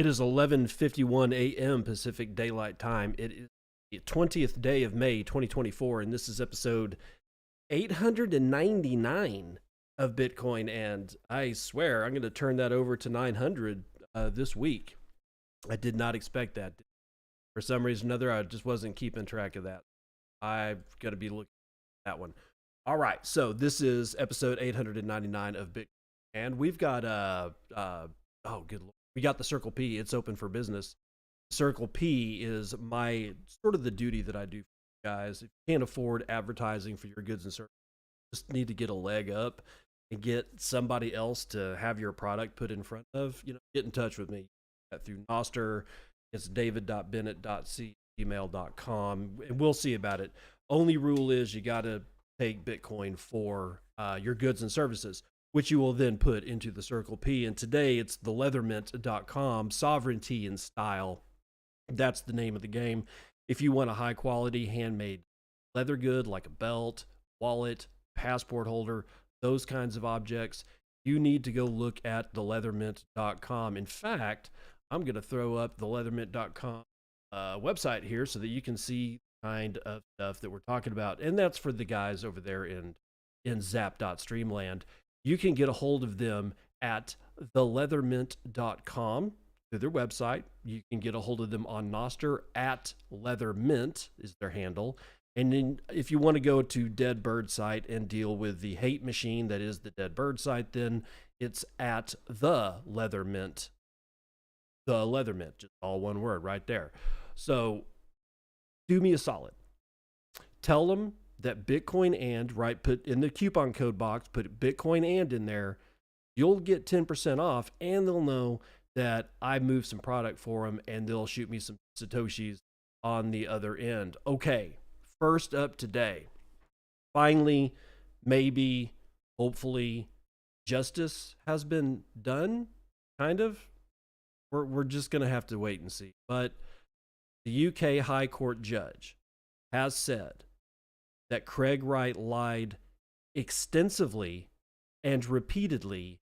It is 11:51 a.m. Pacific Daylight Time. It is the 20th day of May, 2024, and this is episode 899 of Bitcoin. And I swear I'm going to turn that over to 900 this week. I did not expect that. For some reason or another, I just wasn't keeping track of that. I've got to be looking at that one. All right, so this is episode 899 of Bitcoin, and we've got oh, good Lord. We got the Circle P. It's open for business. Circle P is my sort of the duty that I do for you guys. If you can't afford advertising for your goods and services, you just need to get a leg up and get somebody else to have your product put in front of, get in touch with me through Noster. It's david.bennett.gmail.com, and we'll see about it. Only rule is you got to take Bitcoin for your goods and services, which you will then put into the Circle P. And today it's the leathermint.com, sovereignty and style. That's the name of the game. If you want a high quality handmade leather good like a belt, wallet, passport holder, those kinds of objects, you need to go look at the leathermint.com. In fact, I'm going to throw up the leathermint.com website here so that you can see the kind of stuff that we're talking about. And that's for the guys over there in zap.streamland. You can get a hold of them at theleathermint.com through their website. You can get a hold of them on Noster at leathermint is their handle. And then if you want to go to Dead Bird site and deal with the hate machine that is the Dead Bird site, then it's at the Leathermint. The Leathermint, just all one word right there. So do me a solid. Tell them that Bitcoin and, right, put in the coupon code box, put Bitcoin and in there, you'll get 10% off, and they'll know that I moved some product for them, and they'll shoot me some Satoshis on the other end. Okay, first up today. Finally, maybe, hopefully, justice has been done, kind of. We're just going to have to wait and see. But the UK High Court judge has said that Craig Wright lied extensively and repeatedly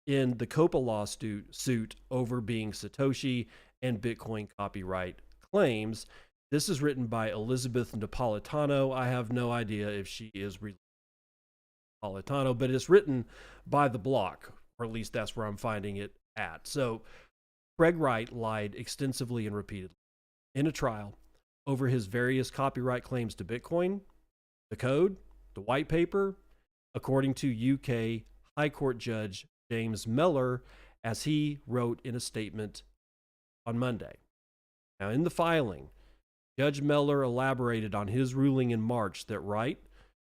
in the COPA lawsuit over being Satoshi and Bitcoin copyright claims. This is written by Elizabeth Napolitano. I have no idea if she is Napolitano, but it's written by The Block, or at least that's where I'm finding it at. So Craig Wright lied extensively and repeatedly in a trial over his various copyright claims to Bitcoin, the code, the white paper, according to UK High Court Judge James Mellor, as he wrote in a statement on Monday. Now, in the filing, Judge Mellor elaborated on his ruling in March that Wright,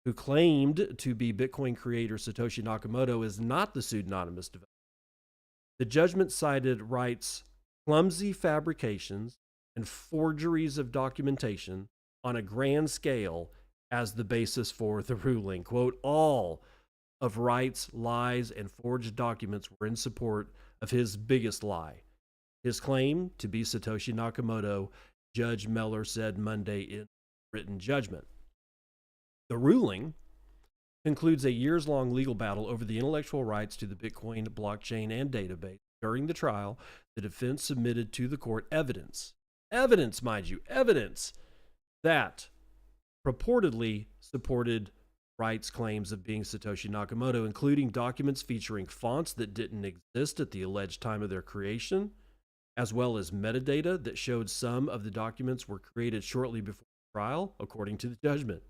who claimed to be Bitcoin creator Satoshi Nakamoto, is not the pseudonymous developer. The judgment cited Wright's clumsy fabrications and forgeries of documentation on a grand scale as the basis for the ruling. Quote, all of Wright's lies and forged documents were in support of his biggest lie, his claim to be Satoshi Nakamoto, Judge Mellor said Monday in written judgment. The ruling concludes a years-long legal battle over the intellectual rights to the Bitcoin blockchain and database. During the trial, the defense submitted to the court evidence, mind you, evidence that purportedly supported Wright's claims of being Satoshi Nakamoto, including documents featuring fonts that didn't exist at the alleged time of their creation, as well as metadata that showed some of the documents were created shortly before the trial, according to the judgment.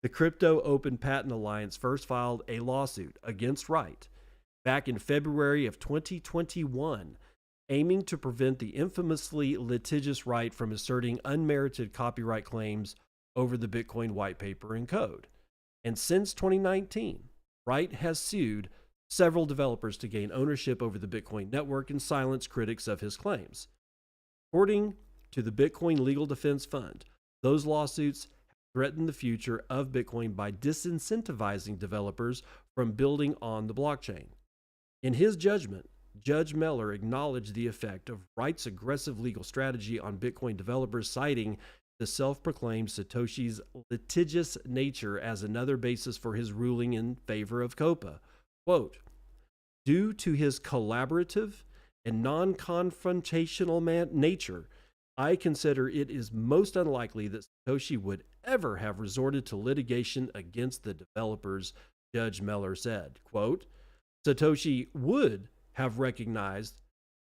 The Crypto Open Patent Alliance first filed a lawsuit against Wright back in February of 2021, aiming to prevent the infamously litigious Wright from asserting unmerited copyright claims over the Bitcoin white paper and code. And since 2019, Wright has sued several developers to gain ownership over the Bitcoin network and silence critics of his claims. According to the Bitcoin Legal Defense Fund, those lawsuits threaten the future of Bitcoin by disincentivizing developers from building on the blockchain. In his judgment, Judge Mellor acknowledged the effect of Wright's aggressive legal strategy on Bitcoin developers, citing the self-proclaimed Satoshi's litigious nature as another basis for his ruling in favor of COPA. Quote, due to his collaborative and non-confrontational nature, I consider it is most unlikely that Satoshi would ever have resorted to litigation against the developers, Judge Meller said. Quote, Satoshi would have recognized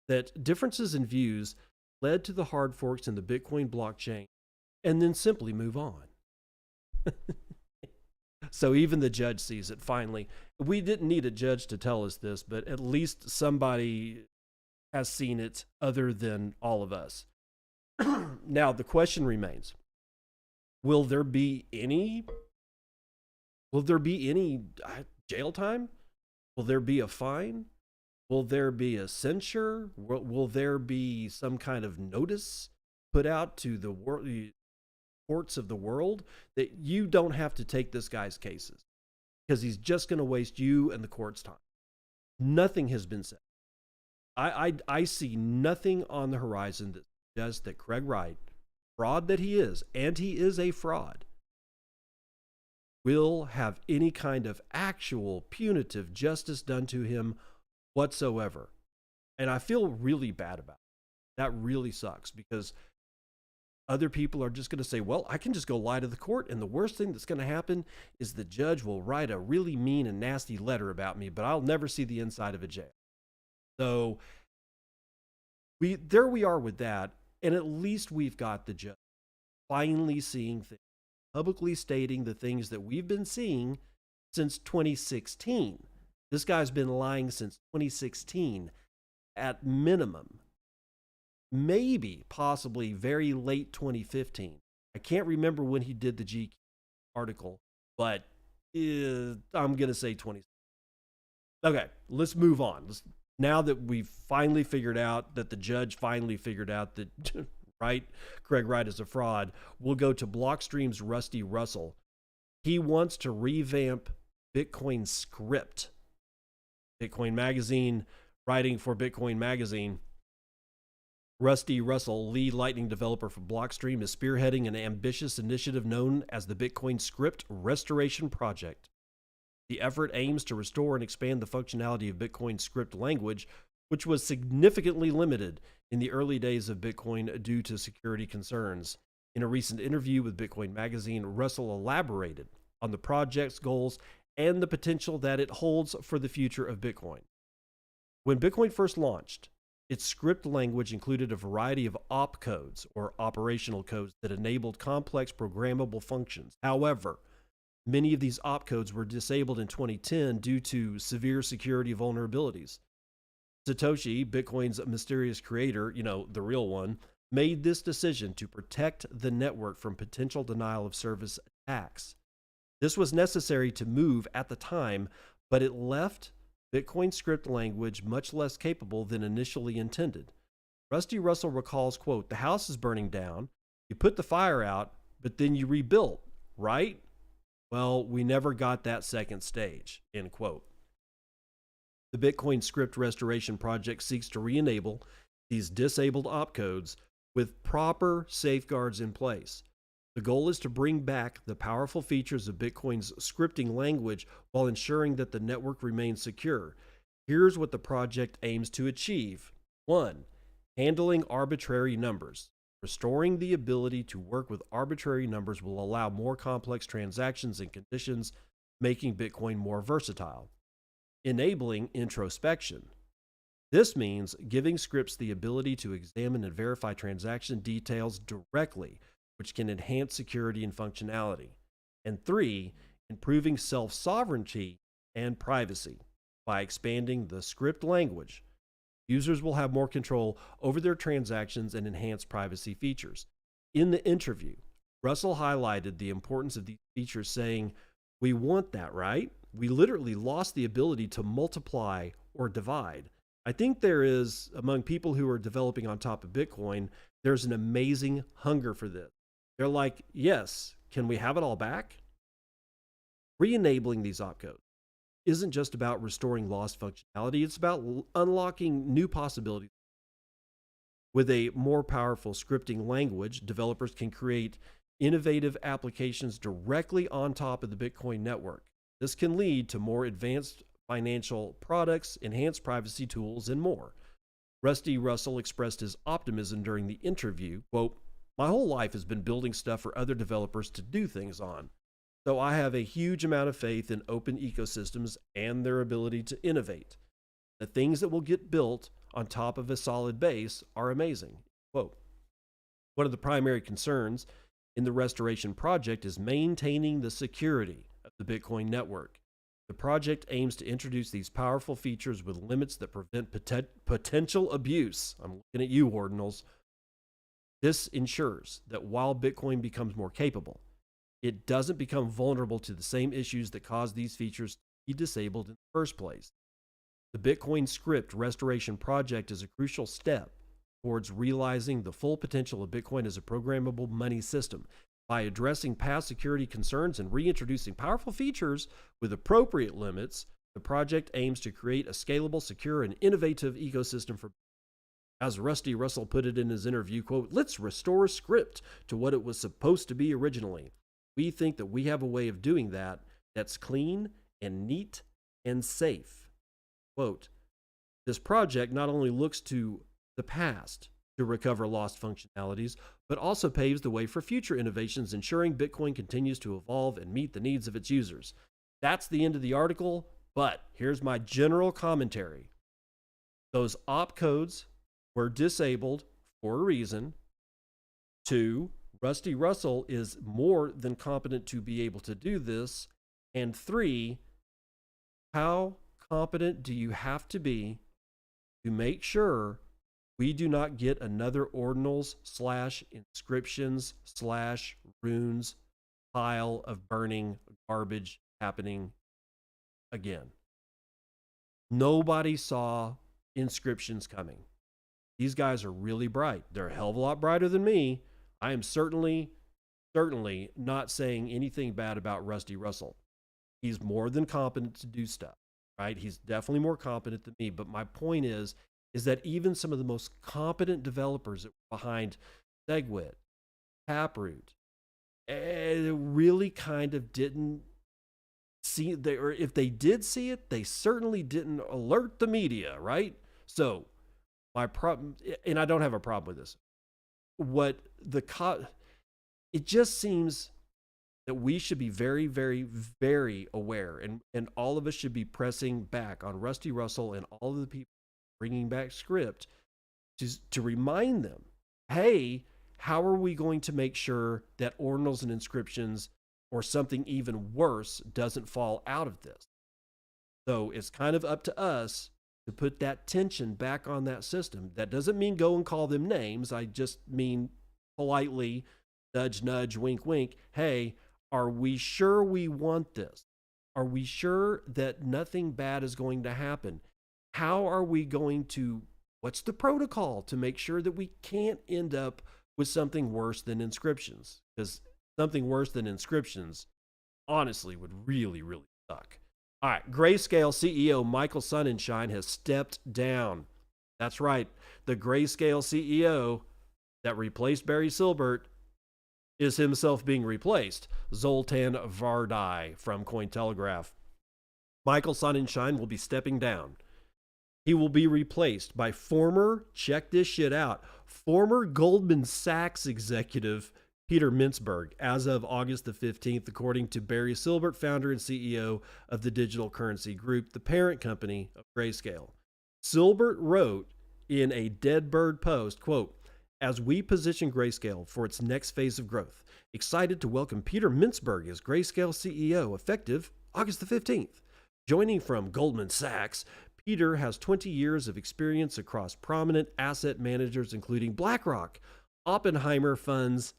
that differences in views led to the hard forks in the Bitcoin blockchain and then simply move on. So even the judge sees it finally. We didn't need a judge to tell us this, but at least somebody has seen it other than all of us. Now, the question remains, will there be any jail time? Will there be a fine? Will there be a censure? Will there be some kind of notice put out to the courts of the world that you don't have to take this guy's cases because he's just going to waste you and the court's time? Nothing has been said. I see nothing on the horizon that suggests that Craig Wright, fraud that he is, and he is a fraud, will have any kind of actual punitive justice done to him whatsoever. And I feel really bad about it. That really sucks because other people are just going to say, well, I can just go lie to the court, and the worst thing that's going to happen is the judge will write a really mean and nasty letter about me, but I'll never see the inside of a jail. So there we are with that, and at least we've got the judge finally seeing things, publicly stating the things that we've been seeing since 2016. This guy's been lying since 2016 at minimum. Maybe, possibly very late 2015. I can't remember when he did the GQ article, but I'm going to say 2016. Okay, let's move on. Now that we've finally figured out that the judge finally figured out that Craig Wright is a fraud, we'll go to Blockstream's Rusty Russell. He wants to revamp Bitcoin script. Bitcoin Magazine, writing for Bitcoin Magazine, Rusty Russell, lead Lightning developer for Blockstream, is spearheading an ambitious initiative known as the Bitcoin Script Restoration Project. The effort aims to restore and expand the functionality of Bitcoin script language, which was significantly limited in the early days of Bitcoin due to security concerns. In a recent interview with Bitcoin Magazine, Russell elaborated on the project's goals and the potential that it holds for the future of Bitcoin. When Bitcoin first launched, its script language included a variety of opcodes, or operational codes, that enabled complex programmable functions. However, many of these opcodes were disabled in 2010 due to severe security vulnerabilities. Satoshi, Bitcoin's mysterious creator, the real one, made this decision to protect the network from potential denial of service attacks. This was necessary to move at the time, but it left Bitcoin script language much less capable than initially intended. Rusty Russell recalls, quote, "The house is burning down. You put the fire out, but then you rebuilt, right? Well, we never got that second stage," end quote. The Bitcoin Script Restoration Project seeks to re-enable these disabled opcodes with proper safeguards in place. The goal is to bring back the powerful features of Bitcoin's scripting language while ensuring that the network remains secure. Here's what the project aims to achieve. 1. Handling arbitrary numbers. Restoring the ability to work with arbitrary numbers will allow more complex transactions and conditions, making Bitcoin more versatile. Enabling introspection. This means giving scripts the ability to examine and verify transaction details directly, which can enhance security and functionality. And 3, improving self-sovereignty and privacy. By expanding the script language, users will have more control over their transactions and enhanced privacy features. In the interview, Russell highlighted the importance of these features, saying, "We want that, right? We literally lost the ability to multiply or divide. I think there is, among people who are developing on top of Bitcoin, there's an amazing hunger for this. They're like, yes, can we have it all back?" Re-enabling these opcodes isn't just about restoring lost functionality, it's about unlocking new possibilities. With a more powerful scripting language, developers can create innovative applications directly on top of the Bitcoin network. This can lead to more advanced financial products, enhanced privacy tools, and more. Rusty Russell expressed his optimism during the interview. Quote, "My whole life has been building stuff for other developers to do things on. So I have a huge amount of faith in open ecosystems and their ability to innovate. The things that will get built on top of a solid base are amazing." Quote. One of the primary concerns in the restoration project is maintaining the security of the Bitcoin network. The project aims to introduce these powerful features with limits that prevent potential abuse. I'm looking at you, Ordinals. This ensures that while Bitcoin becomes more capable, it doesn't become vulnerable to the same issues that cause these features to be disabled in the first place. The Bitcoin script restoration project is a crucial step towards realizing the full potential of Bitcoin as a programmable money system. By addressing past security concerns and reintroducing powerful features with appropriate limits, the project aims to create a scalable, secure, and innovative ecosystem for, as Rusty Russell put it in his interview, quote, "Let's restore script to what it was supposed to be originally. We think that we have a way of doing that that's clean and neat and safe." Quote, "This project not only looks to the past to recover lost functionalities, but also paves the way for future innovations, ensuring Bitcoin continues to evolve and meet the needs of its users." That's the end of the article, but here's my general commentary. Those opcodes were disabled for a reason. 2, Rusty Russell is more than competent to be able to do this. And 3, how competent do you have to be to make sure we do not get another ordinals / inscriptions / runes pile of burning garbage happening again? Nobody saw inscriptions coming. These guys are really bright. They're a hell of a lot brighter than me. I am certainly not saying anything bad about Rusty Russell. He's more than competent to do stuff, right? He's definitely more competent than me. But my point is that even some of the most competent developers that were behind SegWit, Taproot, really kind of didn't see it, or if they did see it, they certainly didn't alert the media, right? So my problem, and I don't have a problem with this, it just seems that we should be very, very, very aware, and all of us should be pressing back on Rusty Russell and all of the people bringing back script to remind them, hey, how are we going to make sure that ordinals and inscriptions or something even worse doesn't fall out of this? So it's kind of up to us to put that tension back on that system. That doesn't mean go and call them names. I just mean politely, nudge, nudge, wink, wink. Hey, are we sure we want this? Are we sure that nothing bad is going to happen? How are we going to, what's the protocol to make sure that we can't end up with something worse than inscriptions? Because something worse than inscriptions, honestly, would really, really suck. All right, Grayscale CEO Michael Sonnenschein has stepped down. That's right, the Grayscale CEO that replaced Barry Silbert is himself being replaced. Zoltan Vardai from Cointelegraph. Michael Sonnenschein will be stepping down. He will be replaced by check this shit out, former Goldman Sachs executive Peter Mintzberg as of August the 15th, according to Barry Silbert, founder and CEO of the Digital Currency Group, the parent company of Grayscale. Silbert wrote in a Dead Bird post, quote, "As we position Grayscale for its next phase of growth, excited to welcome Peter Mintzberg as Grayscale CEO effective August the 15th. Joining from Goldman Sachs, Peter has 20 years of experience across prominent asset managers, including BlackRock, Oppenheimer Funds,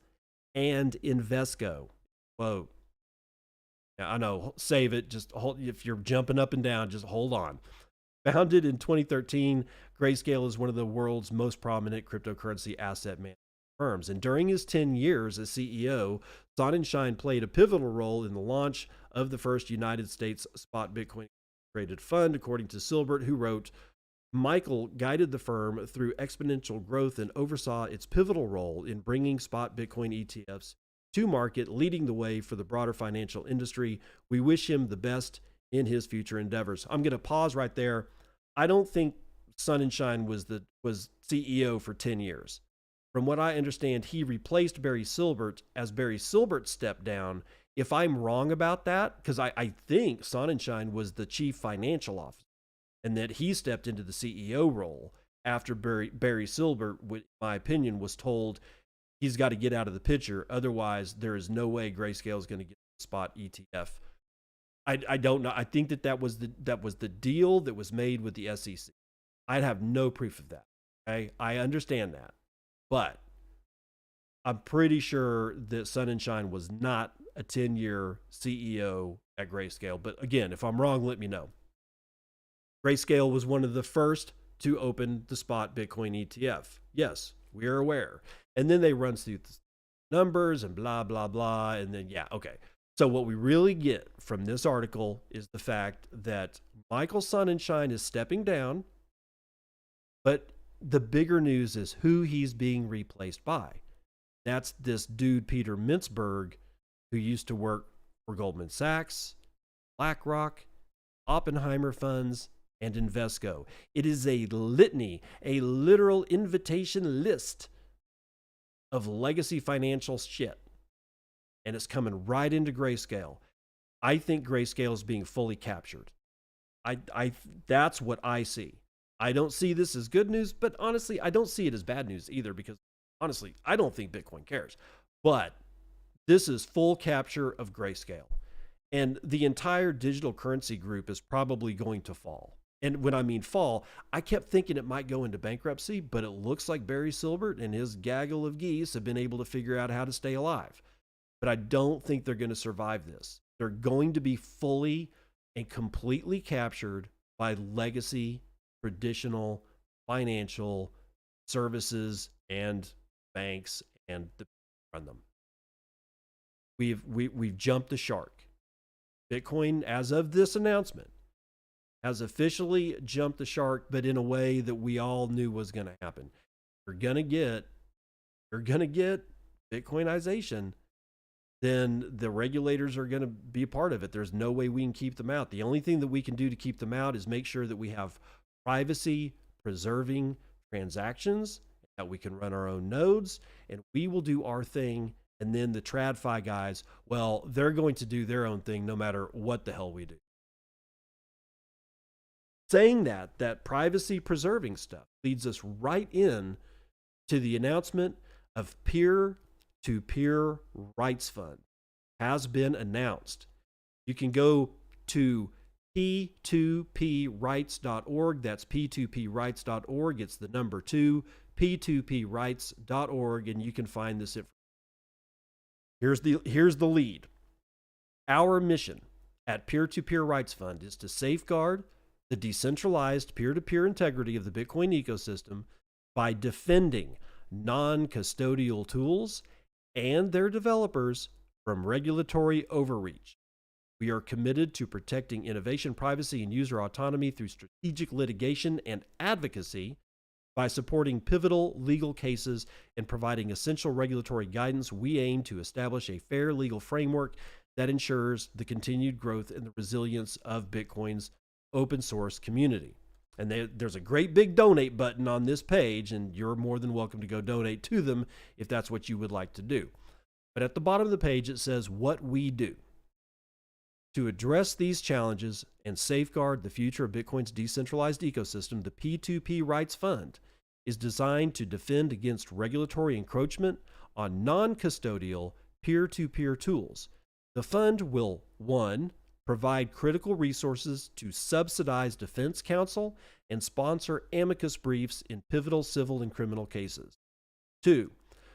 and Invesco." Whoa. Yeah, I know. Save it. Just hold. If you're jumping up and down, just hold on. Founded in 2013, Grayscale is one of the world's most prominent cryptocurrency asset management firms. And during his 10 years as CEO, Sonnenschein played a pivotal role in the launch of the first United States spot Bitcoin traded fund, according to Silbert, who wrote, "Michael guided the firm through exponential growth and oversaw its pivotal role in bringing spot Bitcoin ETFs to market, leading the way for the broader financial industry. We wish him the best in his future endeavors." I'm going to pause right there. I don't think Sonnenschein was CEO for 10 years. From what I understand, he replaced Barry Silbert as Barry Silbert stepped down. If I'm wrong about that, because I think Sonnenschein was the chief financial officer and that he stepped into the CEO role after Barry Silbert, in my opinion, was told he's got to get out of the picture. Otherwise, there is no way Grayscale is going to get the spot ETF. I don't know. I think that was the deal that was made with the SEC. I'd have no proof of that. Okay, I understand that, but I'm pretty sure that Sonnenschein was not a 10-year CEO at Grayscale. But again, if I'm wrong, let me know. Grayscale was one of the first to open the spot Bitcoin ETF. Yes, we are aware. And then they run through the numbers and blah, blah, blah. And then, yeah, okay. So what we really get from this article is the fact that Michael Sonnenschein is stepping down, but the bigger news is who he's being replaced by. That's this dude, Peter Mintzberg, who used to work for Goldman Sachs, BlackRock, Oppenheimer Funds, and Invesco. It is a litany, a literal invitation list of legacy financial shit. And it's coming right into Grayscale. I think Grayscale is being fully captured. That's what I see. I don't see this as good news, but honestly, I don't see it as bad news either, because honestly, I don't think Bitcoin cares. But this is full capture of Grayscale. And the entire digital currency group is probably going to fall. And when I mean fall, I kept thinking it might go into bankruptcy, but it looks like Barry Silbert and his gaggle of geese have been able to figure out how to stay alive. But I don't think they're going to survive this. They're going to be fully and completely captured by legacy, traditional financial services and banks and the run them. We've jumped the shark. Bitcoin, as of this announcement, has officially jumped the shark, but in a way that we all knew was going to happen. You're going to get Bitcoinization, then the regulators are going to be a part of it. There's no way we can keep them out. The only thing that we can do to keep them out is make sure that we have privacy preserving transactions, that we can run our own nodes, and we will do our thing. And then the TradFi guys, well, they're going to do their own thing no matter what the hell we do. Saying that privacy preserving stuff leads us right in to the announcement of peer-to-peer rights fund has been announced. You can go to p2prights.org. That's p2prights.org. It's the number 2, p2prights.org, and you can find this information. Here's the lead. Our mission at Peer-to-Peer Rights Fund is to safeguard the decentralized peer-to-peer integrity of the Bitcoin ecosystem by defending non-custodial tools and their developers from regulatory overreach. We are committed to protecting innovation, privacy, and user autonomy through strategic litigation and advocacy by supporting pivotal legal cases and providing essential regulatory guidance. We aim to establish a fair legal framework that ensures the continued growth and the resilience of Bitcoin's open source community. And there's a great big donate button on this page, and you're more than welcome to go donate to them if that's what you would like to do. But at the bottom of the page, it says what we do. To address these challenges and safeguard the future of Bitcoin's decentralized ecosystem, the P2P Rights Fund is designed to defend against regulatory encroachment on non-custodial peer-to-peer tools. The fund will, 1, provide critical resources to subsidize defense counsel and sponsor amicus briefs in pivotal civil and criminal cases. 2,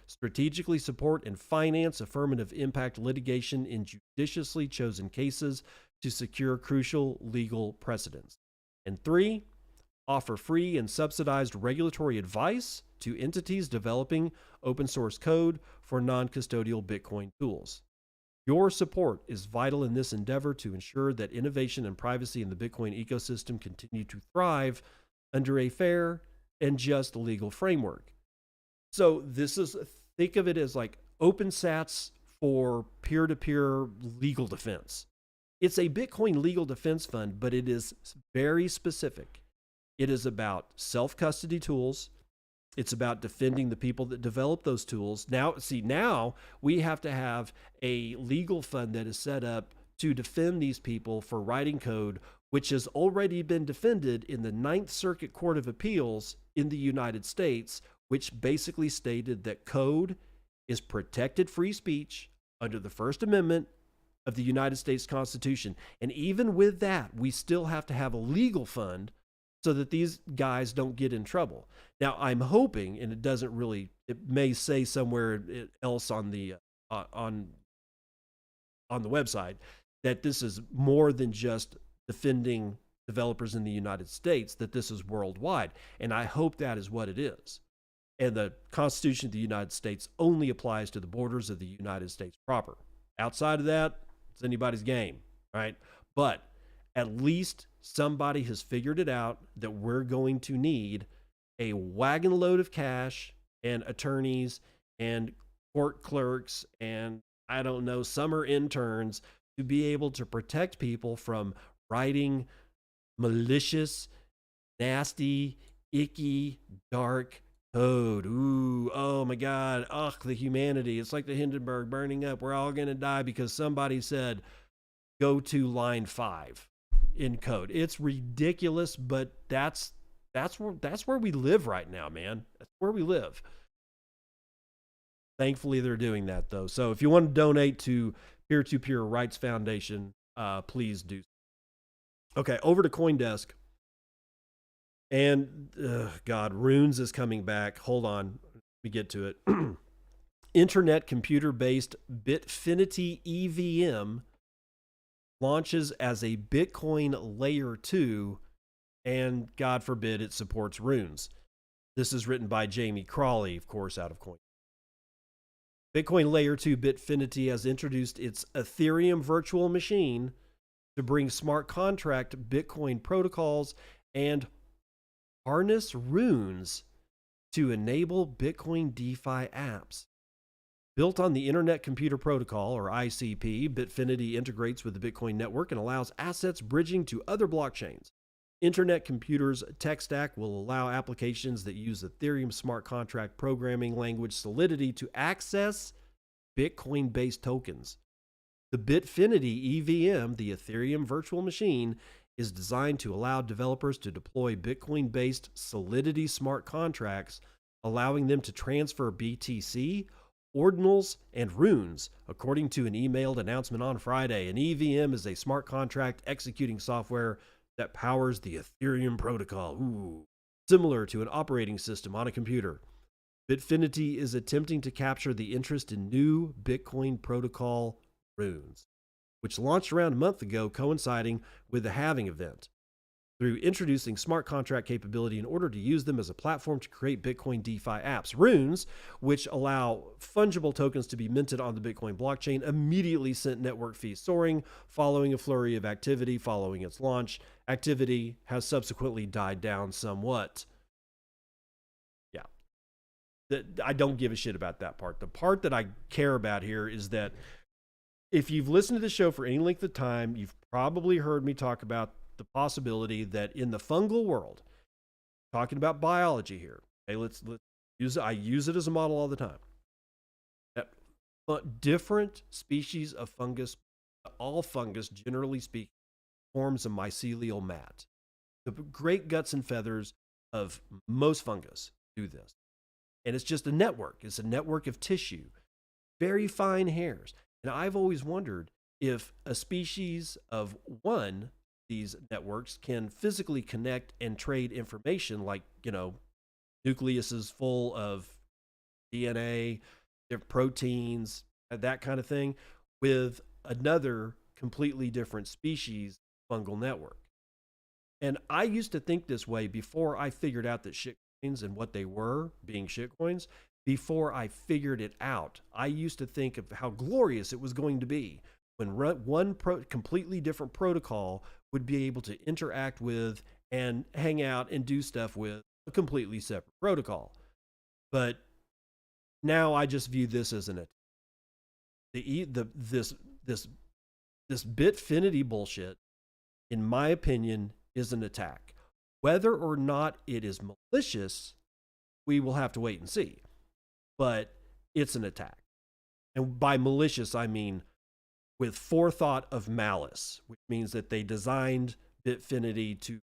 strategically support and finance affirmative impact litigation in judiciously chosen cases to secure crucial legal precedents. And 3, offer free and subsidized regulatory advice to entities developing open source code for non-custodial Bitcoin tools. Your support is vital in this endeavor to ensure that innovation and privacy in the Bitcoin ecosystem continue to thrive under a fair and just legal framework. So this is, think of it as like OpenSats for peer-to-peer legal defense. It's a Bitcoin legal defense fund, but it is very specific. It is about self-custody tools. It's about defending the people that develop those tools. Now we have to have a legal fund that is set up to defend these people for writing code, which has already been defended in the Ninth Circuit Court of Appeals in the United States, which basically stated that code is protected free speech under the First Amendment of the United States Constitution. And even with that, we still have to have a legal fund so that these guys don't get in trouble. Now, I'm hoping, and it may say somewhere else on the website, that this is more than just defending developers in the United States, that this is worldwide. And I hope that is what it is. And the Constitution of the United States only applies to the borders of the United States proper. Outside of that, it's anybody's game, right? But at least somebody has figured it out that we're going to need a wagon load of cash and attorneys and court clerks and, I don't know, summer interns to be able to protect people from writing malicious, nasty, icky, dark code. Ooh, oh my God. Ugh, the humanity. It's like the Hindenburg burning up. We're all going to die because somebody said, go to line 5 in code. It's ridiculous, but that's where we live right now, man. That's where we live. Thankfully, they're doing that, though. So if you want to donate to Peer-to-Peer Rights Foundation, please do. Okay, over to CoinDesk. And, God, Runes is coming back. Hold on. Let me get to it. Internet computer-based Bitfinity EVM launches as a Bitcoin Layer 2, and God forbid it supports Runes. This is written by Jamie Crawley, of course, out of Coin. Bitcoin Layer 2 Bitfinity has introduced its Ethereum virtual machine to bring smart contract Bitcoin protocols and harness Runes to enable Bitcoin DeFi apps. Built on the Internet Computer Protocol, or ICP, Bitfinity integrates with the Bitcoin network and allows assets bridging to other blockchains. Internet Computer's tech stack will allow applications that use Ethereum smart contract programming language Solidity to access Bitcoin-based tokens. The Bitfinity EVM, the Ethereum virtual machine, is designed to allow developers to deploy Bitcoin-based Solidity smart contracts, allowing them to transfer BTC, ordinals, and runes, according to an emailed announcement on Friday. An EVM is a smart contract executing software that powers the Ethereum protocol. Ooh, similar to an operating system on a computer. Bitfinity is attempting to capture the interest in new Bitcoin protocol runes, which launched around a month ago, coinciding with the halving event. Through introducing smart contract capability in order to use them as a platform to create Bitcoin DeFi apps. Runes, which allow fungible tokens to be minted on the Bitcoin blockchain, immediately sent network fees soaring following a flurry of activity following its launch. Activity has subsequently died down somewhat. Yeah. I don't give a shit about that part. The part that I care about here is that if you've listened to the show for any length of time, you've probably heard me talk about the possibility that in the fungal world, talking about biology here, okay, let's use it. I use it as a model all the time. That different species of fungus, all fungus, generally speaking, forms a mycelial mat. The great guts and feathers of most fungus do this. And it's just a network. It's a network of tissue, very fine hairs. And I've always wondered if a species of one these networks can physically connect and trade information, like, nucleuses full of DNA, their proteins, that kind of thing, with another completely different species fungal network. And I used to think this way before I figured out that shitcoins and what they were, being shitcoins, before I figured it out. I used to think of how glorious it was going to be when one completely different protocol would be able to interact with and hang out and do stuff with a completely separate protocol. But now I just view this as an attack. This Bitfinity bullshit, in my opinion, is an attack. Whether or not it is malicious, we will have to wait and see. But it's an attack. And by malicious, I mean with forethought of malice, which means that they designed Bitfinity to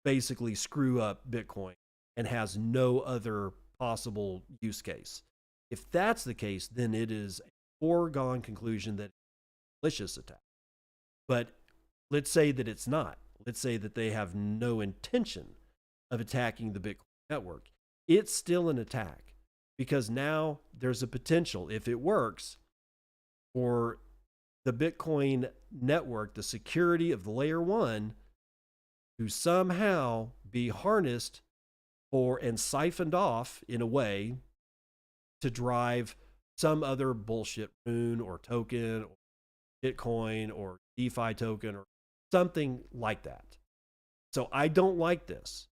basically screw up Bitcoin and has no other possible use case. If that's the case, then it is a foregone conclusion that it's a malicious attack. But let's say that it's not. Let's say that they have no intention of attacking the Bitcoin network. It's still an attack because now there's a potential, if it works, for the Bitcoin network, the security of the layer one, to somehow be harnessed for and siphoned off in a way to drive some other bullshit rune or token or Bitcoin or DeFi token or something like that. So I don't like this,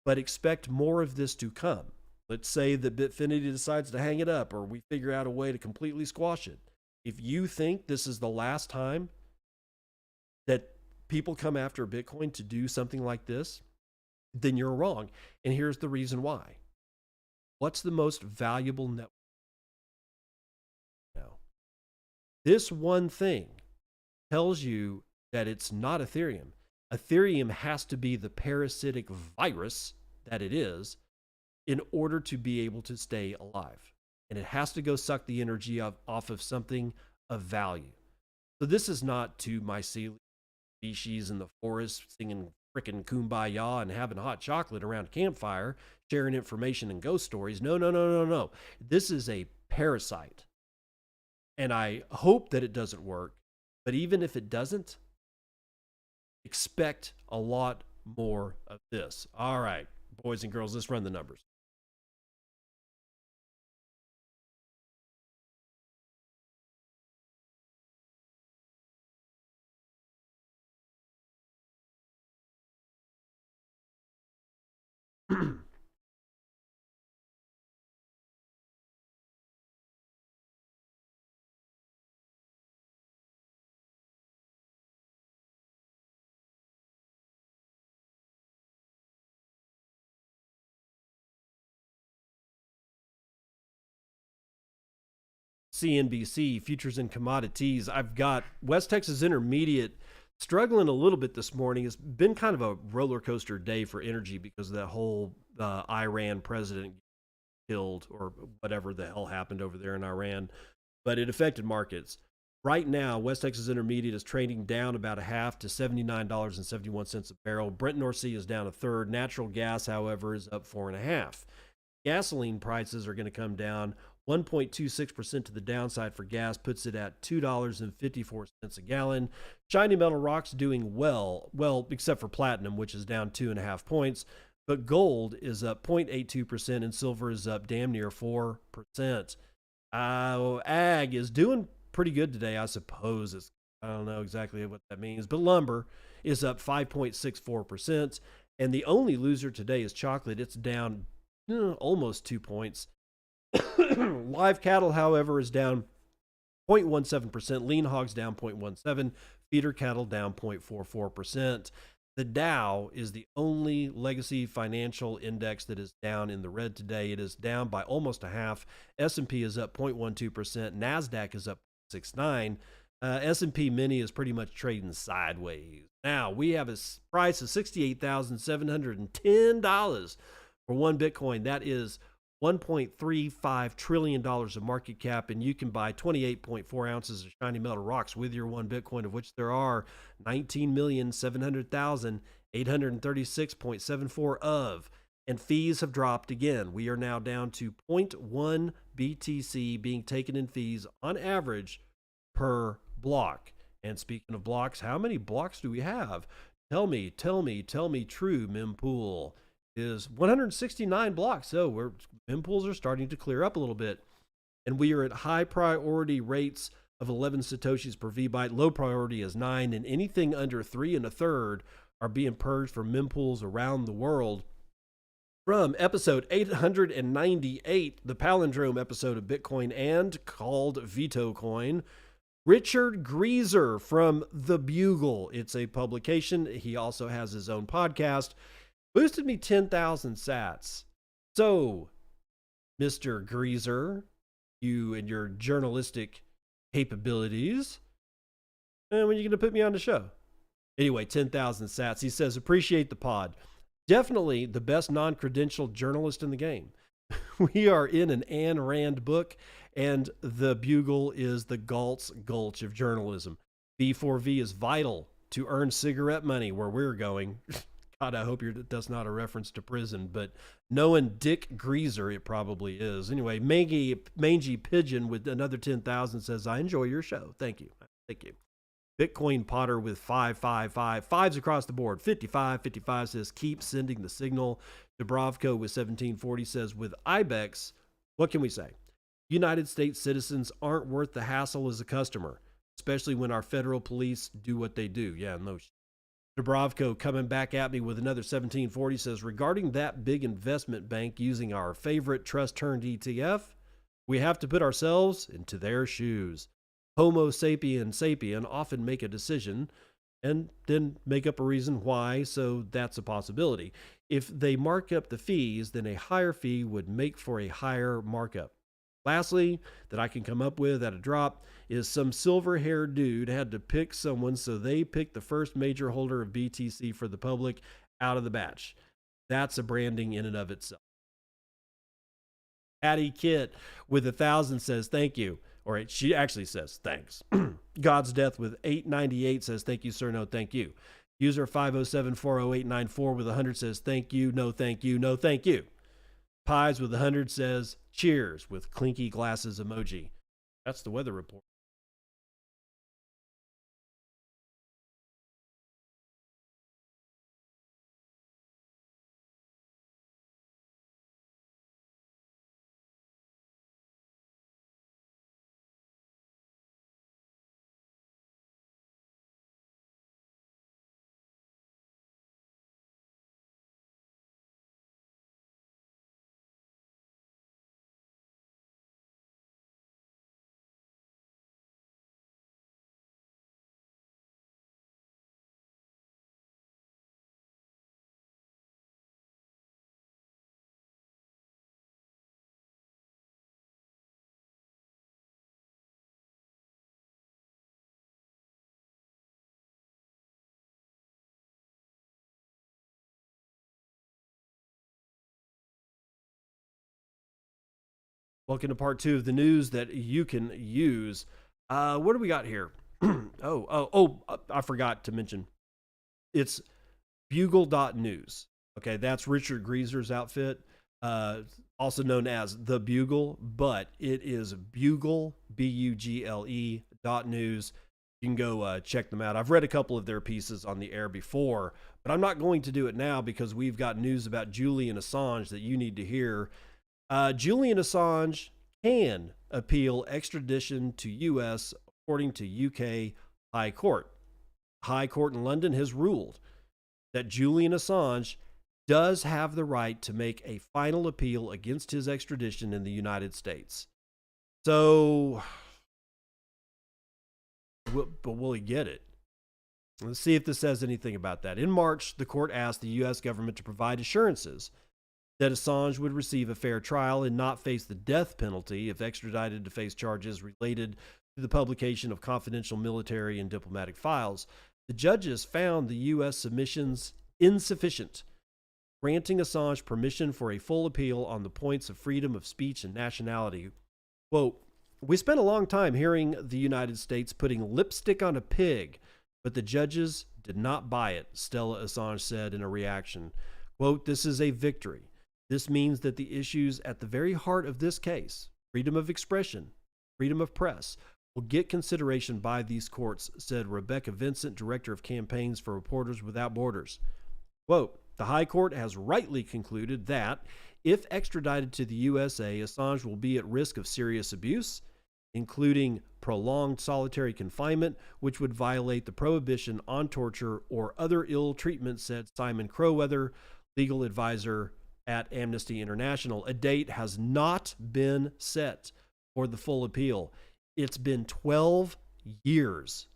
but expect more of this to come. Let's say that Bitfinity decides to hang it up or we figure out a way to completely squash it. If you think this is the last time that people come after Bitcoin to do something like this, then you're wrong. And here's the reason why. What's the most valuable network now? This one thing tells you that it's not Ethereum. Ethereum has to be the parasitic virus that it is in order to be able to stay alive. And it has to go suck the energy off of something of value. So this is not to mycelium species in the forest singing frickin' kumbaya and having hot chocolate around a campfire, sharing information and ghost stories. No. This is a parasite. And I hope that it doesn't work. But even if it doesn't, expect a lot more of this. All right, boys and girls, let's run the numbers. CNBC, futures and commodities. I've got West Texas Intermediate struggling a little bit this morning. It's been kind of a roller coaster day for energy because of that whole Iran president killed or whatever the hell happened over there in Iran. But it affected markets. Right now, West Texas Intermediate is trading down about a half to $79.71 a barrel. Brent North Sea is down a third. Natural gas, however, is up 4.5. Gasoline prices are going to come down 1.26% to the downside for gas, puts it at $2.54 a gallon. Shiny metal rocks doing well, except for platinum, which is down 2.5 points. But gold is up 0.82% and silver is up damn near 4%. Ag is doing pretty good today, I suppose. I don't know exactly what that means, but lumber is up 5.64%. And the only loser today is chocolate. It's down almost 2 points. Live cattle, however, is down 0.17%. Lean hogs down 0.17%. Feeder cattle down 0.44%. The Dow is the only legacy financial index that is down in the red today. It is down by almost a half. S&P is up 0.12%. NASDAQ is up 0.69%. S&P Mini is pretty much trading sideways. Now, we have a price of $68,710 for one Bitcoin. That is $1.35 trillion of market cap, and you can buy 28.4 ounces of shiny metal rocks with your one Bitcoin, of which there are 19,700,836.74 of. And fees have dropped again. We are now down to 0.1 BTC being taken in fees on average per block. And speaking of blocks, how many blocks do we have? Tell me, true mempool is 169 blocks. So mempools are starting to clear up a little bit. And we are at high priority rates of 11 Satoshis per VByte. Low priority is 9. And anything under 3 1/3 are being purged from mempools around the world. From episode 898, the palindrome episode of Bitcoin and called Veto Coin, Richard Grieser from The Bugle. It's a publication. He also has his own podcast. Boosted me 10,000 sats. So, Mr. Greaser, you and your journalistic capabilities, and when are you going to put me on the show? Anyway, 10,000 sats. He says, appreciate the pod. Definitely the best non-credentialed journalist in the game. We are in an Ayn Rand book, and the Bugle is the Galt's Gulch of journalism. B4V is vital to earn cigarette money where we're going. God, I hope that's not a reference to prison, but knowing Dick Greaser, it probably is. Anyway, Mangy Pigeon with another 10,000 says, I enjoy your show. Thank you. Thank you. Bitcoin Potter with 555. Fives across the board. 55 says, keep sending the signal. Dubrovko with 1740 says, with IBEX, what can we say? United States citizens aren't worth the hassle as a customer, especially when our federal police do what they do. Yeah, no. Dubrovko coming back at me with another 1740 says, regarding that big investment bank using our favorite trust turned ETF, we have to put ourselves into their shoes. Homo sapien often make a decision and then make up a reason why, so that's a possibility. If they mark up the fees, then a higher fee would make for a higher markup. Lastly, that I can come up with at a drop is some silver-haired dude had to pick someone, so they picked the first major holder of BTC for the public out of the batch. That's a branding in and of itself. Patty Kit with 1,000 says, thank you. Or she actually says, thanks. God's Death with 898 says, thank you, sir. No, thank you. User 507-40894 with 100 says, thank you. No, thank you. No, thank you. Pies with 100 says, cheers with clinky glasses emoji. That's the weather report. Welcome to part 2 of the news that you can use. What do we got here? I forgot to mention. It's bugle.news. Okay, that's Richard Greaser's outfit, also known as The Bugle, but it is Bugle, B-U-G-L-E .news. You can go check them out. I've read a couple of their pieces on the air before, but I'm not going to do it now because we've got news about Julian Assange that you need to hear. Julian Assange can appeal extradition to U.S. according to UK High Court. High Court in London has ruled that Julian Assange does have the right to make a final appeal against his extradition in the United States. So, but will he get it? Let's see if this says anything about that. In March, the court asked the U.S. government to provide assurances that Assange would receive a fair trial and not face the death penalty if extradited to face charges related to the publication of confidential military and diplomatic files. The judges found the U.S. submissions insufficient, granting Assange permission for a full appeal on the points of freedom of speech and nationality. Quote, we spent a long time hearing the United States putting lipstick on a pig, but the judges did not buy it, Stella Assange said in a reaction. Quote, this is a victory. This means that the issues at the very heart of this case, freedom of expression, freedom of press, will get consideration by these courts, said Rebecca Vincent, Director of Campaigns for Reporters Without Borders. Quote, the High Court has rightly concluded that, if extradited to the USA, Assange will be at risk of serious abuse, including prolonged solitary confinement, which would violate the prohibition on torture or other ill treatment, said Simon Crowether, legal advisor at Amnesty International. A date has not been set for the full appeal. It's been 12 years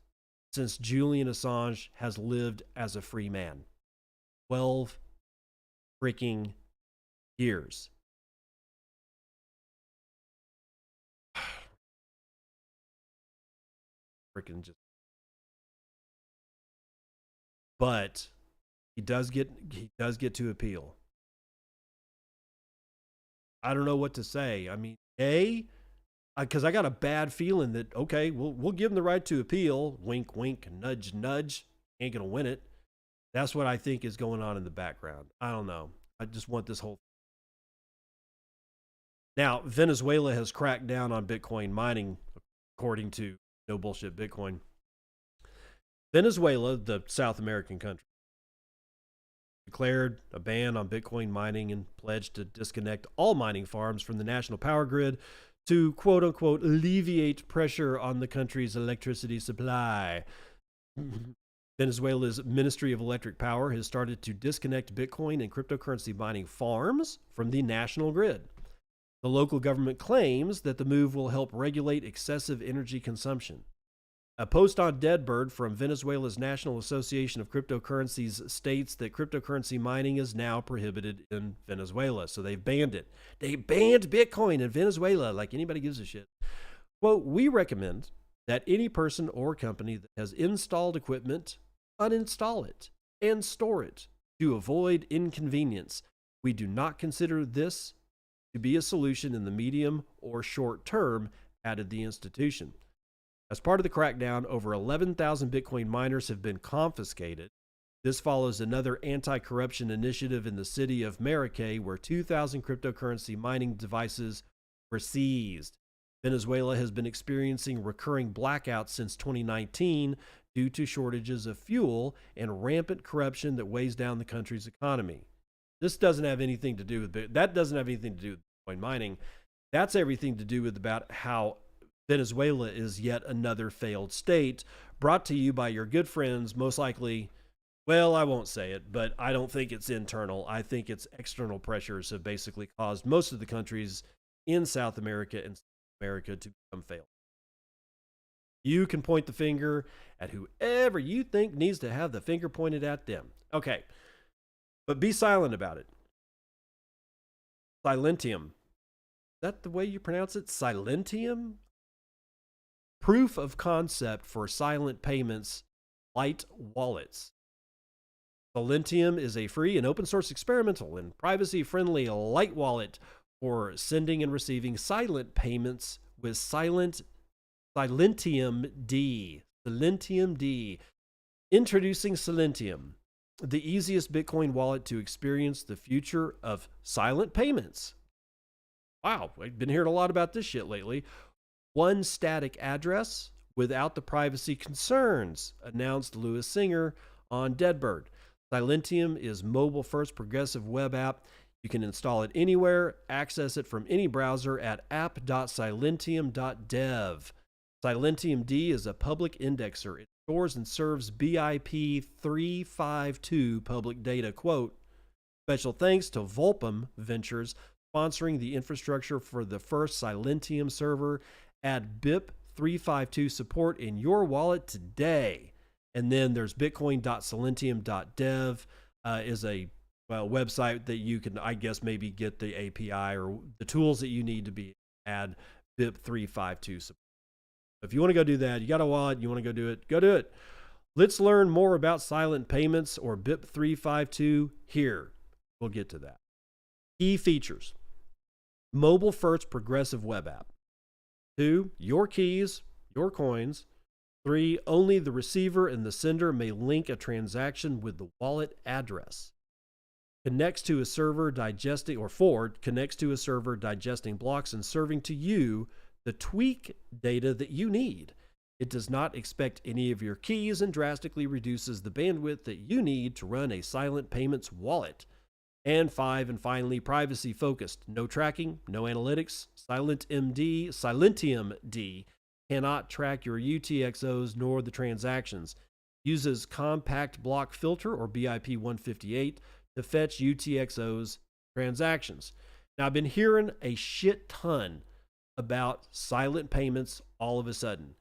since Julian Assange has lived as a free man. 12 freaking years. Freaking just. But he does get to appeal. I don't know what to say. I mean, because I got a bad feeling that, okay, we'll give him the right to appeal. Wink, wink, nudge, nudge. Ain't gonna win it. That's what I think is going on in the background. I don't know. I just want this whole. Now, Venezuela has cracked down on Bitcoin mining, according to No Bullshit Bitcoin. Venezuela, the South American country, declared a ban on Bitcoin mining and pledged to disconnect all mining farms from the national power grid to, quote unquote, alleviate pressure on the country's electricity supply. Venezuela's Ministry of Electric Power has started to disconnect Bitcoin and cryptocurrency mining farms from the national grid. The local government claims that the move will help regulate excessive energy consumption. A post on Deadbird from Venezuela's National Association of Cryptocurrencies states that cryptocurrency mining is now prohibited in Venezuela. So they've banned it. They banned Bitcoin in Venezuela, like anybody gives a shit. Quote, we recommend that any person or company that has installed equipment uninstall it and store it to avoid inconvenience. We do not consider this to be a solution in the medium or short term, added the institution. As part of the crackdown, over 11,000 Bitcoin miners have been confiscated. This follows another anti-corruption initiative in the city of Maracay, where 2,000 cryptocurrency mining devices were seized. Venezuela has been experiencing recurring blackouts since 2019 due to shortages of fuel and rampant corruption that weighs down the country's economy. This doesn't have anything to do with that. Doesn't have anything to do with Bitcoin mining. That's everything to do with about how Venezuela is yet another failed state, brought to you by your good friends, most likely. Well, I won't say it, but I don't think it's internal. I think it's external pressures have basically caused most of the countries in South America and South America to become failed. You can point the finger at whoever you think needs to have the finger pointed at them. Okay, but be silent about it. Silentium. Is that the way you pronounce it? Silentium? Proof of concept for silent payments, light wallets. Silentium is a free and open source experimental and privacy friendly light wallet for sending and receiving silent payments with Silentium D. Silentium D. Introducing Silentium, the easiest Bitcoin wallet to experience the future of silent payments. Wow, I've been hearing a lot about this shit lately. One static address without the privacy concerns, announced Louis Singer on Deadbird. Silentium is mobile-first progressive web app. You can install it anywhere, access it from any browser at app.silentium.dev. Silentium D is a public indexer. It stores and serves BIP 352 public data. Quote, special thanks to Volpum Ventures sponsoring the infrastructure for the first Silentium server. Add BIP 352 support in your wallet today. And then there's bitcoin.silentium.dev is a website that you can, I guess, maybe get the API or the tools that you need to be add BIP 352 support. If you want to go do that, you got a wallet, you want to go do it, go do it. Let's learn more about silent payments or BIP 352 here. We'll get to that. Key features. Mobile first progressive web app. 2, your keys, your coins. 3, only the receiver and the sender may link a transaction with the wallet address. Connects to a server digesting, or 4, connects to a server digesting blocks and serving to you the tweak data that you need. It does not expect any of your keys and drastically reduces the bandwidth that you need to run a silent payments wallet. And 5, and finally, privacy focused. No tracking, no analytics. Silentium D cannot track your UTXOs nor the transactions. Uses compact block filter or BIP 158 to fetch UTXOs transactions. Now, I've been hearing a shit ton about silent payments all of a sudden.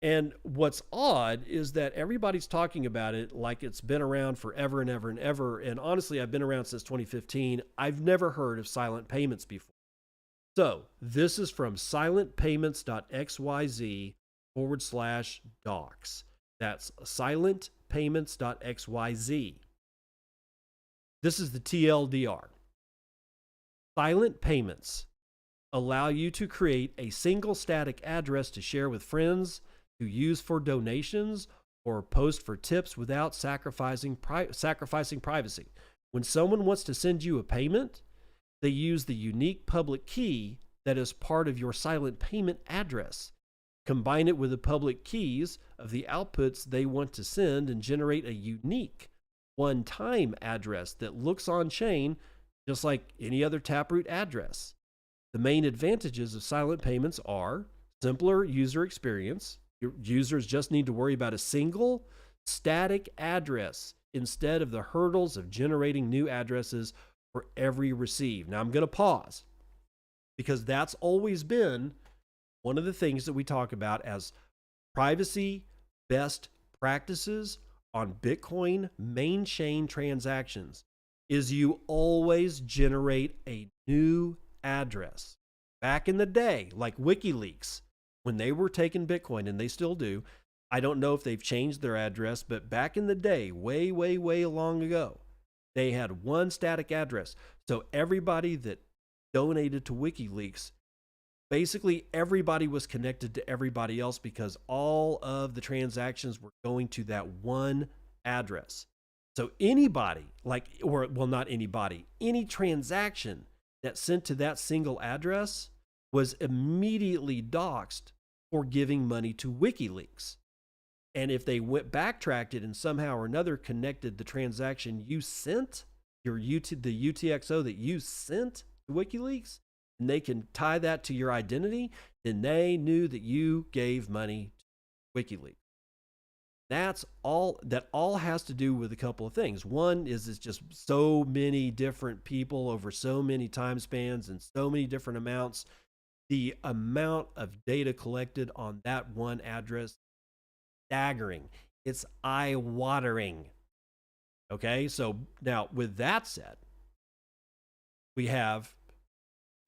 And what's odd is that everybody's talking about it like it's been around forever and ever and ever. And honestly, I've been around since 2015. I've never heard of silent payments before. So this is from silentpayments.xyz/docs. That's silentpayments.xyz. This is the TLDR. Silent payments allow you to create a single static address to share with friends, to use for donations, or post for tips without sacrificing privacy. When someone wants to send you a payment, they use the unique public key that is part of your silent payment address. Combine it with the public keys of the outputs they want to send and generate a unique one-time address that looks on chain just like any other Taproot address. The main advantages of silent payments are simpler user experience. Your users just need to worry about a single static address instead of the hurdles of generating new addresses for every receive. Now I'm going to pause because that's always been one of the things that we talk about as privacy best practices on Bitcoin main chain transactions is you always generate a new address. Back in the day, like WikiLeaks, when they were taking Bitcoin, and they still do, I don't know if they've changed their address, but back in the day, way, way, way long ago, they had one static address. So everybody that donated to WikiLeaks, basically everybody was connected to everybody else because all of the transactions were going to that one address. So anybody, not anybody, any transaction that sent to that single address was immediately doxxed for giving money to WikiLeaks. And if they backtracked it and somehow or another connected the transaction you sent, the UTXO that you sent to WikiLeaks, and they can tie that to your identity, then they knew that you gave money to WikiLeaks. That all has to do with a couple of things. One is it's just so many different people over so many time spans and so many different amounts. The amount of data collected on that one address, staggering. It's eye-watering. Okay, so now with that said, we have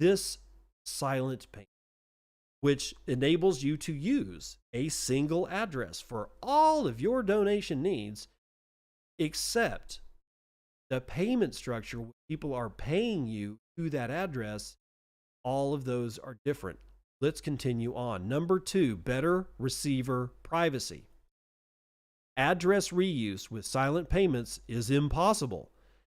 this silent payment, which enables you to use a single address for all of your donation needs, except the payment structure people are paying you to that address. All of those are different. Let's continue on. Number 2, better receiver privacy. Address reuse with silent payments is impossible,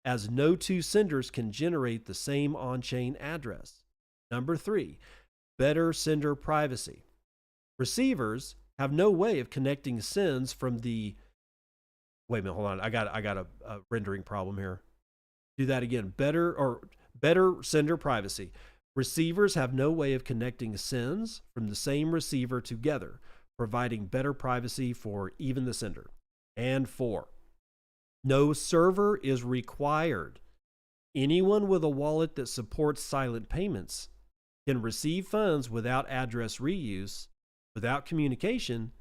as no two senders can generate the same on-chain address. Number 3, better sender privacy. Receivers have no way of connecting sends from the... Wait a minute, hold on. I got a rendering problem here. Do that again. Better sender privacy. Receivers have no way of connecting sends from the same receiver together, providing better privacy for even the sender. And 4, no server is required. Anyone with a wallet that supports silent payments can receive funds without address reuse, without communication,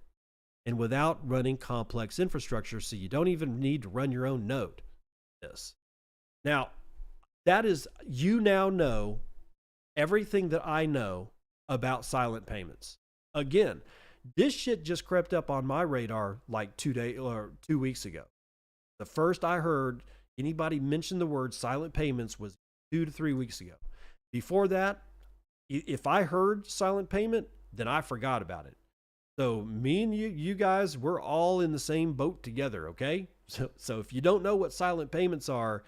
and without running complex infrastructure, so you don't even need to run your own node. Now, that is, you now know everything that I know about silent payments. Again, this shit just crept up on my radar like 2 weeks ago. The first I heard anybody mention the word silent payments was 2 to 3 weeks ago. Before that, if I heard silent payment, then I forgot about it. So me and you guys, we're all in the same boat together, okay? So if you don't know what silent payments are,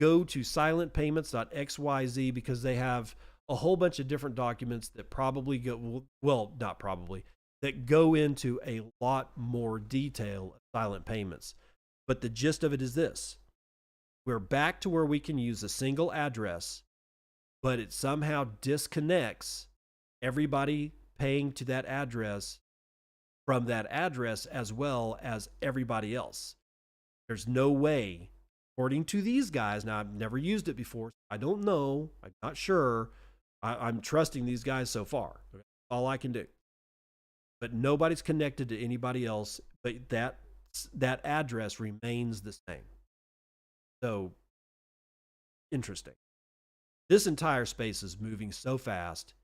go to silentpayments.xyz because they have a whole bunch of different documents that probably go, well, not probably, that go into a lot more detail of silent payments. But the gist of it is this. We're back to where we can use a single address, but it somehow disconnects everybody paying to that address from that address as well as everybody else. There's no way, according to these guys, now I've never used it before, so I don't know, I'm not sure, I'm trusting these guys so far. That's all I can do. but nobody's connected to anybody else, but that address remains the same. So interesting. This entire space is moving so fast.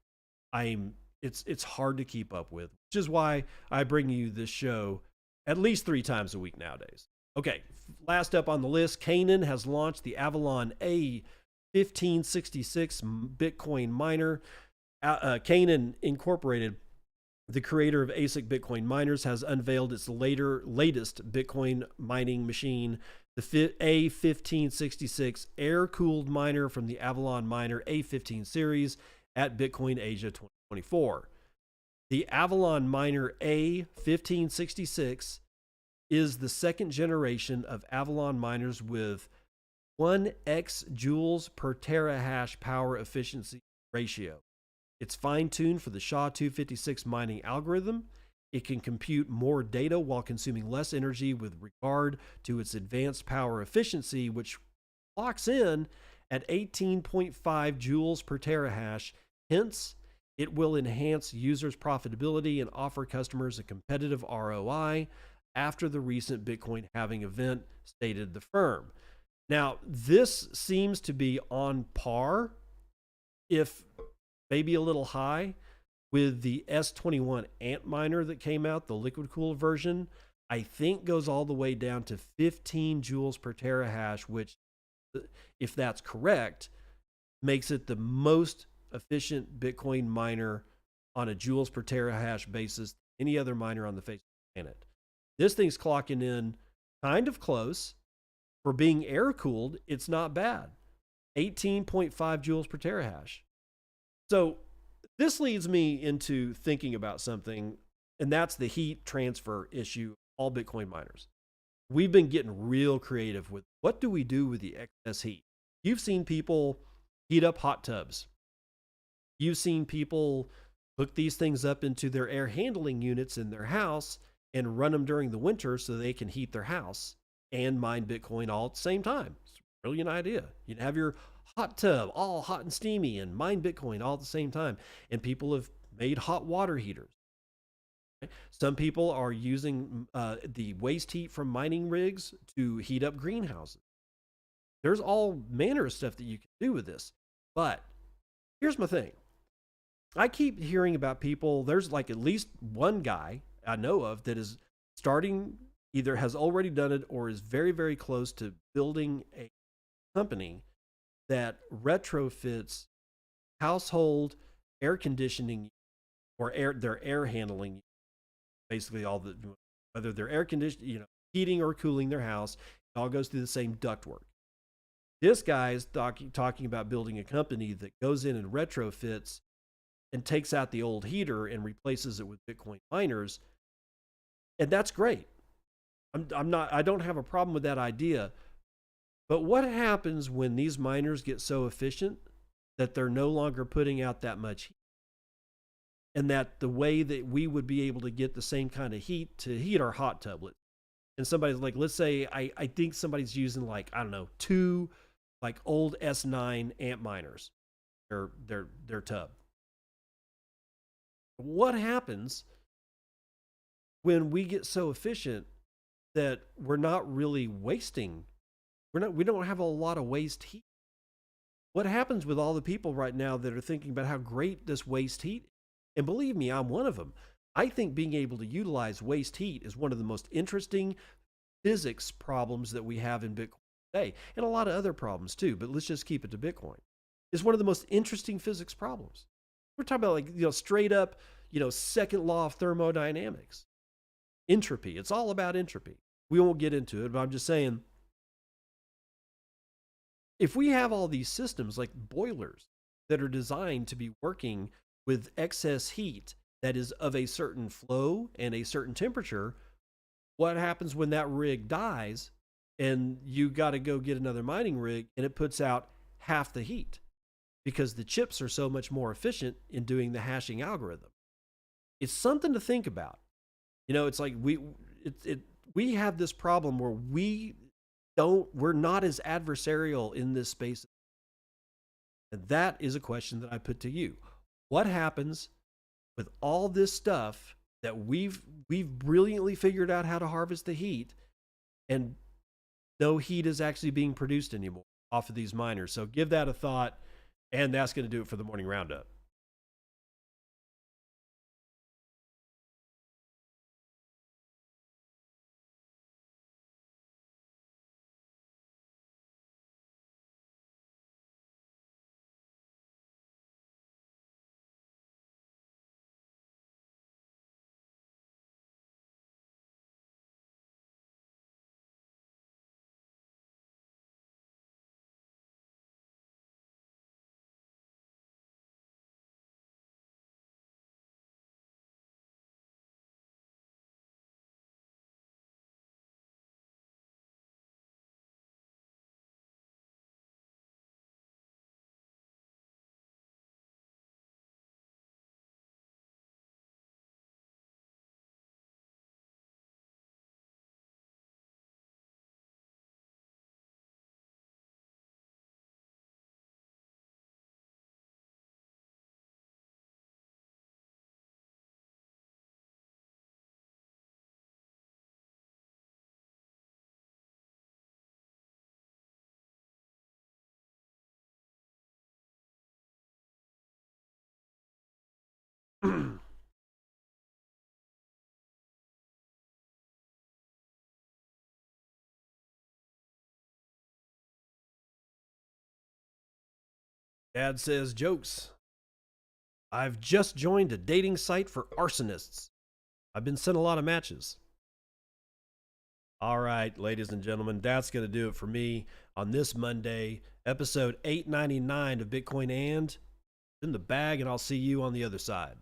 It's hard to keep up with, which is why I bring you this show at least 3 times a week nowadays. Okay, last up on the list, Canaan has launched the Avalon A1566 Bitcoin miner. Canaan Incorporated, the creator of ASIC Bitcoin miners, has unveiled its latest Bitcoin mining machine, the A1566 air-cooled miner from the Avalon Miner A15 series at Bitcoin Asia 2024. The Avalon Miner A1566 is the second generation of Avalon miners with 1x joules per terahash power efficiency ratio. It's fine-tuned for the SHA-256 mining algorithm. It can compute more data while consuming less energy with regard to its advanced power efficiency, which clocks in at 18.5 joules per terahash. Hence, it will enhance users' profitability and offer customers a competitive ROI after the recent Bitcoin halving event, stated the firm. Now, this seems to be on par, if maybe a little high, with the S21 Antminer that came out, the liquid cooled version. I think goes all the way down to 15 joules per terahash, which, if that's correct, makes it the most efficient Bitcoin miner on a joules per terahash basis than any other miner on the face of the planet. This thing's clocking in kind of close. For being air cooled, it's not bad. 18.5 joules per terahash. So this leads me into thinking about something, and that's the heat transfer issue of all Bitcoin miners. We've been getting real creative with what do we do with the excess heat. You've seen people heat up hot tubs. You've seen people hook these things up into their air handling units in their house and run them during the winter so they can heat their house and mine Bitcoin all at the same time. It's a brilliant idea. You can have your hot tub all hot and steamy and mine Bitcoin all at the same time. And people have made hot water heaters. Some people are using the waste heat from mining rigs to heat up greenhouses. There's all manner of stuff that you can do with this. But here's my thing. I keep hearing about people, there's like at least one guy I know of that is starting, either has already done it or is very, very close to building a company that retrofits household air conditioning or their air handling, basically all the, whether they're air conditioning, heating or cooling their house, it all goes through the same ductwork. This guy is talking about building a company that goes in and retrofits and takes out the old heater and replaces it with Bitcoin miners. And that's great. I don't have a problem with that idea. But what happens when these miners get so efficient that they're no longer putting out that much heat? And that the way that we would be able to get the same kind of heat to heat our hot tub, and somebody's like, let's say, I think somebody's using like, I don't know, 2 like old S9 amp miners, their tub. What happens when we get so efficient that we're not really wasting? We don't have a lot of waste heat. What happens with all the people right now that are thinking about how great this waste heat is? And believe me, I'm one of them. I think being able to utilize waste heat is one of the most interesting physics problems that we have in Bitcoin today, and a lot of other problems too, but let's just keep it to Bitcoin. It's one of the most interesting physics problems. We're talking about like, straight up, second law of thermodynamics. Entropy. It's all about entropy. We won't get into it, but I'm just saying, if we have all these systems like boilers that are designed to be working with excess heat that is of a certain flow and a certain temperature, what happens when that rig dies and you got to go get another mining rig and it puts out half the heat because the chips are so much more efficient in doing the hashing algorithm? It's something to think about. It's like we have this problem where we're not as adversarial in this space. And that is a question that I put to you. What happens with all this stuff that we've brilliantly figured out how to harvest the heat, and no heat is actually being produced anymore off of these miners. So give that a thought, and that's going to do it for the morning roundup. Dad says jokes. I've just joined a dating site for arsonists. I've been sent a lot of matches. All right, ladies and gentlemen, that's going to do it for me on this Monday, episode 899 of Bitcoin and in the bag, and I'll see you on the other side.